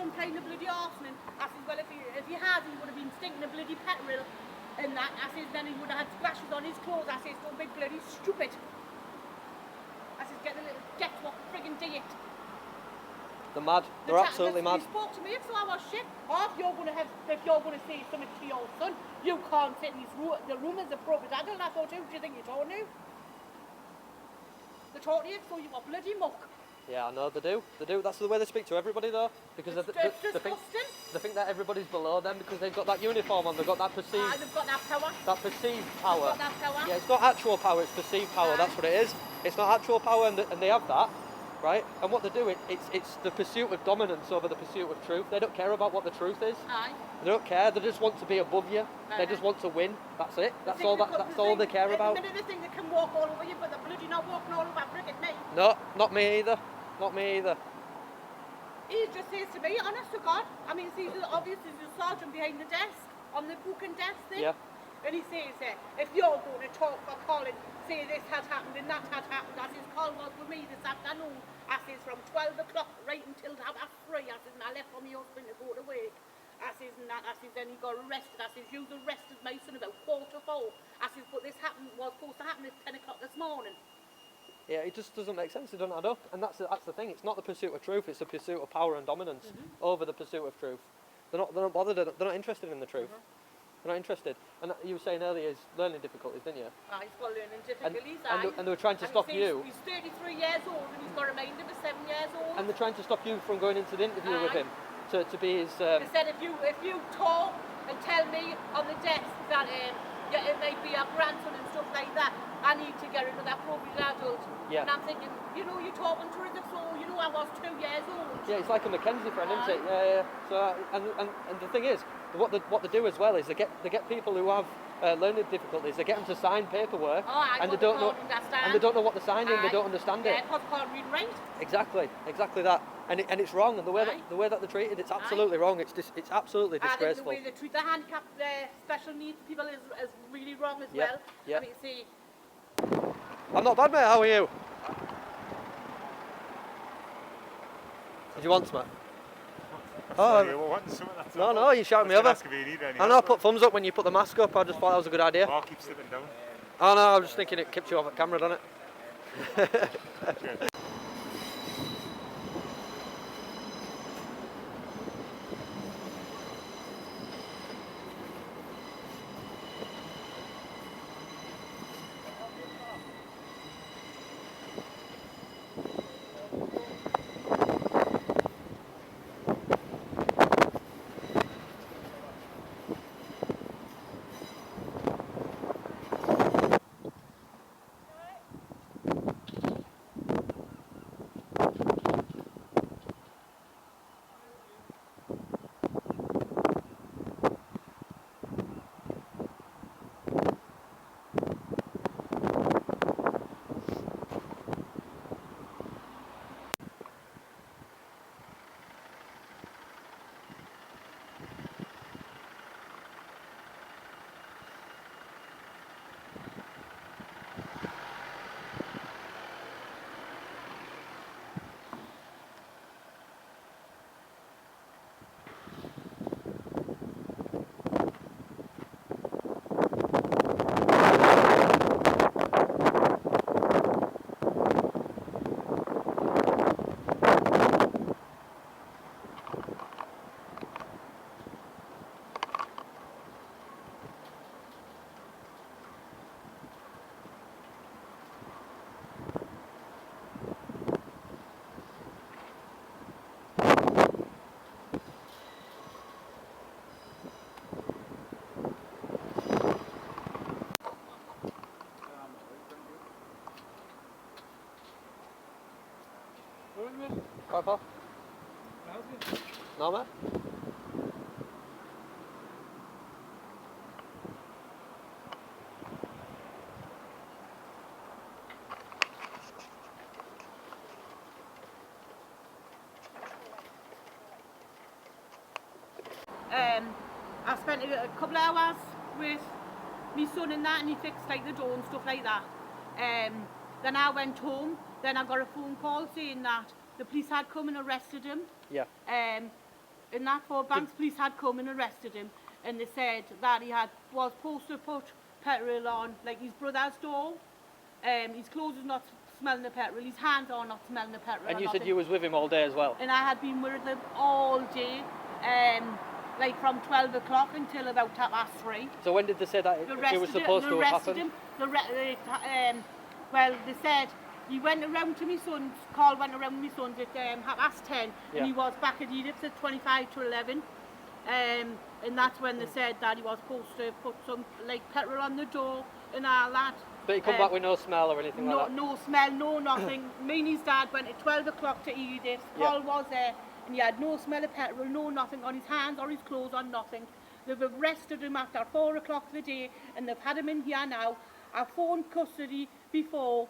been playing the bloody arsenal. I says, well, if he has, he would have been stinking a bloody petrol and that. I says, then he would have had splashes on his clothes. I says, don't be bloody stupid. I says, get what friggin' do it. They're mad. They're absolutely mad. He spoke to me, so I was shit. Oh, if you're gonna say something to your son, you can't sit in the room as a appropriate adult. I thought, who do you think you're talking to? They're talking to you, so you got bloody muck. Yeah, I know, they do. They do. That's the way they speak to everybody, though. Because it's disgusting. They think that everybody's below them because they've got that uniform on. They've got that perceived... they've got that power. That perceived power. They've got that power. Yeah, it's not actual power, it's perceived power. That's what it is. It's not actual power, and they have that, right? And what they do, it's the pursuit of dominance over the pursuit of truth. They don't care about what the truth is. Aye. They don't care. They just want to be above you. They just want to win. That's it. That's all they care about. At the minute they think they can walk all over you, but they're bloody not walking all over friggin' me. No, not me either. Not me either. He just says to me, honest to God, I mean, see, obviously there's a sergeant behind the desk, on the booking desk thing. Yeah. And he says, if you're going to talk for Colin, say this had happened and that had happened. I says, Colin was with me this afternoon. I says, from 12 o'clock right until 3:30. I says, and I left for my husband to go to work. I says, and that, I says, then he got arrested. I says, you arrested my son about 4:45. I says, but this was supposed to happen at 10 o'clock this morning. Yeah, it just doesn't make sense. It doesn't add up. And that's the thing. It's not the pursuit of truth. It's the pursuit of power and dominance over the pursuit of truth. They're not bothered. They're not interested in the truth. They're not interested. And you were saying earlier, he's learning difficulties, didn't you? He's got learning difficulties. And they were trying to stop you. He's 33 years old and he's got a mind of a 7 years old. And they're trying to stop you from going into the interview with him to be his. They said if you talk and tell me on the desk that it might be our grandson and stuff like that, I need to get rid of that appropriate adult. Yeah. And I'm thinking, you're talking to her as though, I was 2 years old. Yeah, it's like a Mackenzie friend, isn't it? Yeah. So, and the thing is, what they do as well is they get people who have learning difficulties. They get them to sign paperwork, and they don't know what they're signing. They don't understand it. Yeah, because can't read and write. Exactly that. And it's wrong. And the way that they're treated, it's absolutely wrong. It's absolutely disgraceful. I think the way they treat the handicapped, special needs people is really wrong as well. Yeah. I mean, see. I'm not bad, mate. How are you? Did you want some? No, you shouted me over. I know I put thumbs up when you put the mask up. I just thought that was a good idea. Oh, keep slipping down. Oh no, I was just thinking it kept you off at camera, doesn't it? Sure. Right, pal? No, mate? I spent a couple of hours with my son and that, and he fixed like the door and stuff like that. Then I went home. Then I got a phone call saying that the police had come and arrested him. Yeah. And that for Banks police had come and arrested him, and they said that he was supposed to put petrol on like his brother's door. His clothes was not smelling the petrol, his hands are not smelling the petrol. And you said nothing. you was with him all day as well? And I had been with them all day, like from 12 o'clock until about 3:30. So when did they say that it was supposed to have happened? Well, they said he went around to my son's, Carl went around to my son's at 10:30, Yeah. and he was back at Edith's at 25 to 11. And that's when they said that he was supposed to put some like petrol on the door and all that. But he come back with no smell or anything like that? No smell, no nothing. Me and his dad went at 12 o'clock to Edith's. Yeah. Paul was there, and he had no smell of petrol, no nothing on his hands or his clothes or nothing. They've arrested him after 4 o'clock the day, and they've had him in here now. I phoned custody before,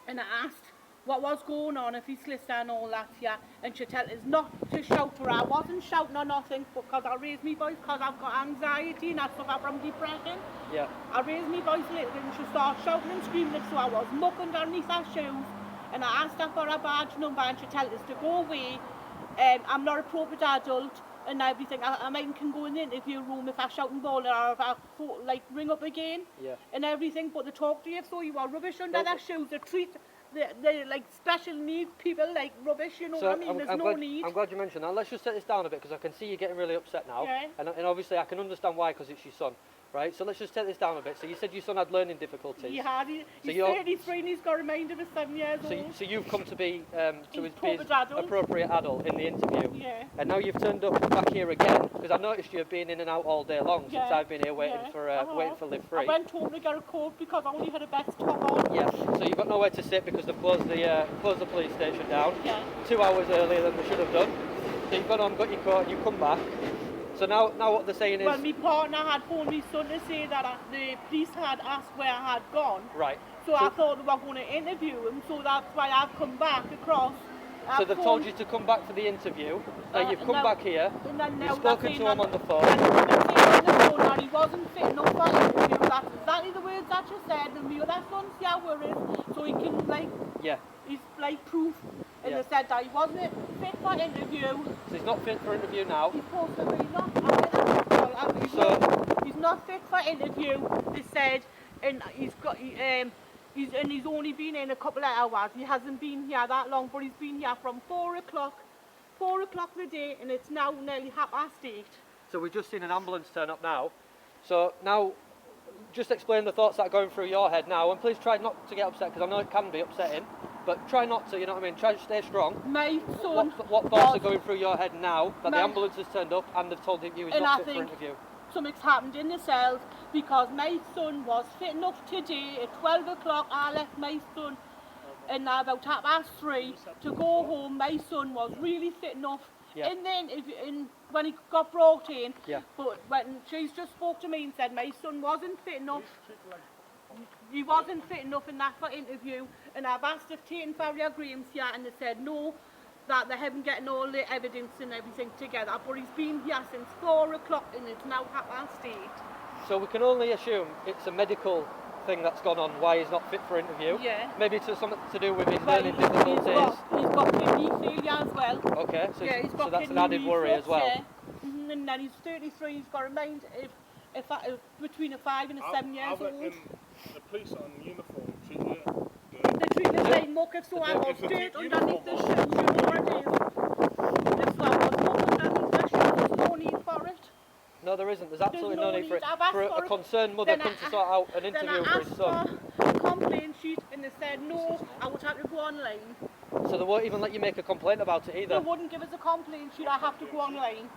and I asked what was going on, if he's solicitor and all that here, and she told us not to shout for her. I wasn't shouting or nothing, because I raised my voice because I've got anxiety and I suffer from depression. Yeah. I raised my voice a little bit and she started shouting and screaming, so I was mucking underneath her shoes, and I asked her for her badge number, and she told us to go away. I'm not a appropriate adult and everything. I might can go in the interview room if I shout and bawl, or if I like ring up again, Yeah. and everything, but they talk to you, so you are rubbish under their shoes. They treat the like special needs people like rubbish, you know what I mean? There's no need. I'm glad you mentioned that. Let's just set this down a bit, because I can see you getting really upset now. Yeah. And obviously I can understand why, because it's your son, right? So let's just take this down a bit. So you said your son had learning difficulties. He had, he's you're- 33 and he's got a remind of his 7 years old. So you've come to be to He's be appropriate adult. appropriate adult in the interview. Yeah. And now you've turned up back here again, because I noticed you've been in and out all day long since I've been here waiting for Live Free. I went home to get a coat because I only had a vest top on. Yeah. So you've got nowhere to sit because they've closed the police station down. Yeah. 2 hours earlier than they should have done. So you've gone on, got your coat, and you come back. So now what they're saying is... Well, my partner had phoned my son to say that the police had asked where I had gone. Right. So I thought they were going to interview him, so that's why I've come back across. So they've told you to come back for the interview. You've come back here. And then now You've spoken to him on the phone. And they've been saying on the phone that he wasn't fit enough for the interview. That's exactly the words that you said. And my other son's here with us, so he can Yeah. he's like proof. And Yeah. they said that he wasn't fit for interview. So he's not fit for interview now. He's supposed to be not. He's not fit for interview. They said, and he's only been in a couple of hours. He hasn't been here that long, but he's been here from 4 o'clock the day, and it's now nearly 8:30. So we've just seen an ambulance turn up now. So now, just explain the thoughts that are going through your head now, and please try not to get upset, because I know it can be upsetting, but try not to, you know what I mean? Try to stay strong. My son. What thoughts are going through your head now that the ambulance has turned up and they've told him he was And not I fit for think interview? Something's happened in the cells, because my son was fit enough today at 12 o'clock. I left my son and about 3:30 to go home. My son was really fit enough. Yeah. And then when he got brought in, Yeah. but when she's just spoke to me and said my son wasn't fit enough. He wasn't fit enough in that for interview, and I've asked if taken Farrier Graham's here, and they said no, that they haven't getting all the evidence and everything together. But he's been here since 4 o'clock, and it's now 8:30. So we can only assume it's a medical thing that's gone on, why he's not fit for interview. Yeah. Maybe it's something to do with his Well, learning difficulties. He's got kidney failure as well. Okay, so, Yeah, he's got so that's an kidney added worry reflux, as well. yeah. And then he's 33. He's got a mind if between a 5 and a 7 years I old. reckon the police on uniform treat you good. They treat us like muck if so I was If the dirt uniform underneath the was- shoes, you know what it is. If so I was muck underneath the shoes, there's no need for it. No, there isn't. There's absolutely no no need for it. need. I've asked For for a it. concerned mother Then come I- to sort out an Then interview I for his asked son. for a complaint sheet, and they said no, I would have to go online. So they won't even let you make a complaint about it They either. wouldn't give us a complaint sheet, I have to go online.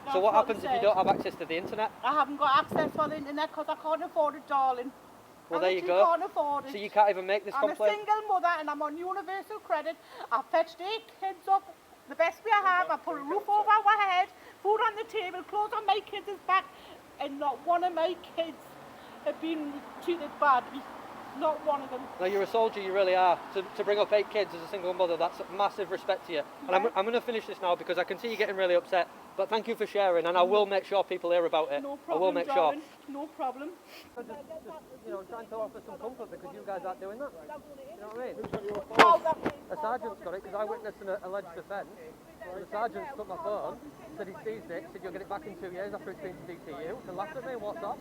So That's what they happens if you said. don't have access to the internet? I haven't got access for the internet because I can't afford it, darling. Well, I there you literally go. can't afford it. So you can't even make this I'm complaint? a single mother and I'm on universal credit. I fetched 8 kids up, the best way I have. I put a roof over our head, food on the table, clothes on my kids' back, and not one of my kids have been treated badly. Not one of them. No, you're a soldier, you really are. To bring up 8 kids as a single mother, that's a massive respect to you. And I'm going to finish this now because I can see you getting really upset. But thank you for sharing, and I will make sure people hear about it. No I problem, will make darling. No problem. Just, you know, trying to offer some comfort because you guys aren't doing that. You know what I mean? Oh, that is- A sergeant's got it because I witnessed an alleged offence. So the sergeant took my phone, said he seized it, said you'll get it back in 2 years after it's been to DTU, and laughed at me and walked off.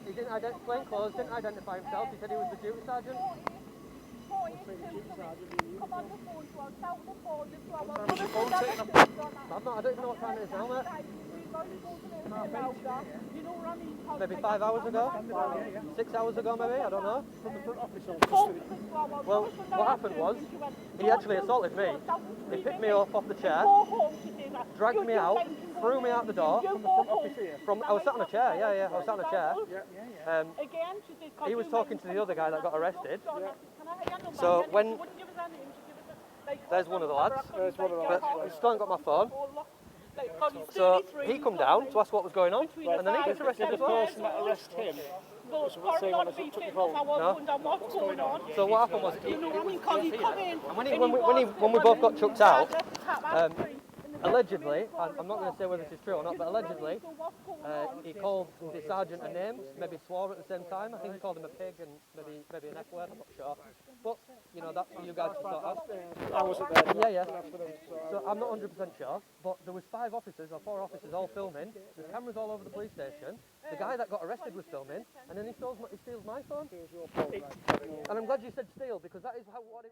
He didn't identify, plain clothes, didn't identify himself, he said he was the duty sergeant. Come on the phone to us, out the phone, this one. I'm not, I don't even know what time it is now, mate. You know what I mean? Maybe 5 hours ago? 6 hours ago maybe, I don't know. From the front office Well, what happened was, he actually assaulted me. He picked me up off the chair, dragged me out, threw me out the door. I was sat on a chair, I was sat on a chair. He was talking to the other guy that got arrested. So when, there's one of the lads, but he still ain't got my phone. So he come down to ask what was going on, and then he gets arrested as well. The person that arrested him No. So what happened was, when we both got chucked out, allegedly, I'm not going to say whether this is true or not, but allegedly, he called the sergeant a name, maybe swore at the same time. I think he called him a pig and maybe an F word, I'm not sure. But, you know, that's for you guys to sort out. I wasn't there. Yeah. So I'm not 100% sure, but there was 5 officers or 4 officers all filming. There's cameras all over the police station. The guy that got arrested was filming, and then he steals my phone. And I'm glad you said steal, because that is what it was.